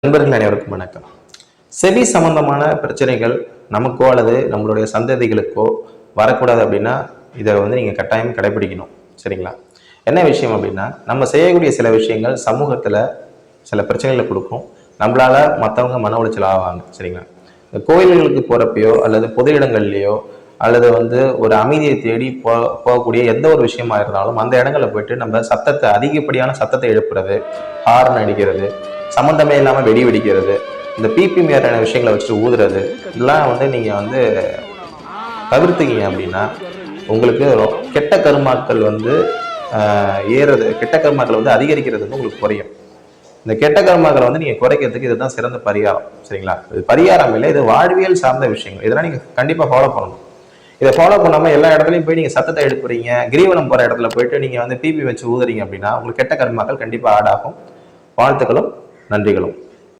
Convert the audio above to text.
நண்பர்கள் அனைவருக்கும் வணக்கம். செவி சம்பந்தமான பிரச்சனைகள் நமக்கோ அல்லது நம்மளுடைய சந்ததிகளுக்கோ வரக்கூடாது அப்படின்னா இதை நீங்கள் கட்டாயம் கடைபிடிக்கணும். சரிங்களா? என்ன விஷயம் அப்படின்னா, நம்ம செய்யக்கூடிய சில விஷயங்கள் சமூகத்தில் சில பிரச்சனைகளை கொடுக்கும். நம்மளால மற்றவங்க மன உளைச்சல் ஆவாங்க. சரிங்களா? இந்த கோயில்களுக்கு போகிறப்பையோ அல்லது பொது இடங்கள்லையோ அல்லது ஒரு அமைதியை தேடி போகக்கூடிய எந்த ஒரு விஷயமா இருந்தாலும் அந்த இடங்களில் போயிட்டு நம்ம அதிகப்படியான சத்தத்தை எழுப்புறது, ஹார்ன் அடிக்கிறது, சம்மந்தமே இல்லாமல் வெடி வெடிக்கிறது, இந்த பிபி மாதிரியான விஷயங்களை வச்சுட்டு ஊதுறது, இதெல்லாம் நீங்கள் தவிர்த்துக்கிங்க அப்படின்னா உங்களுக்கு கெட்ட கருமாக்கள் கெட்ட கருமாக்கள் அதிகரிக்கிறது உங்களுக்கு குறையும். இந்த கெட்ட கர்மாக்களை நீங்கள் குறைக்கிறதுக்கு இதுதான் சிறந்த பரிகாரம். சரிங்களா? இது பரிகாரம் இல்லை, இது வாழ்வியல் சார்ந்த விஷயங்கள். இதெல்லாம் நீங்கள் கண்டிப்பாக ஃபாலோ பண்ணணும். இதை ஃபாலோ பண்ணாமல் எல்லா இடத்துலையும் போய் நீங்கள் சத்தத்தை எடுப்புறீங்க, கிரீவனம் போகிற இடத்துல போயிட்டு நீங்கள் பிபி வச்சு ஊதுறீங்க அப்படின்னா உங்களுக்கு கெட்ட கர்மாக்கள் கண்டிப்பாக ஆடாகும். வாழ்த்துக்களும் நன்றிகளும்.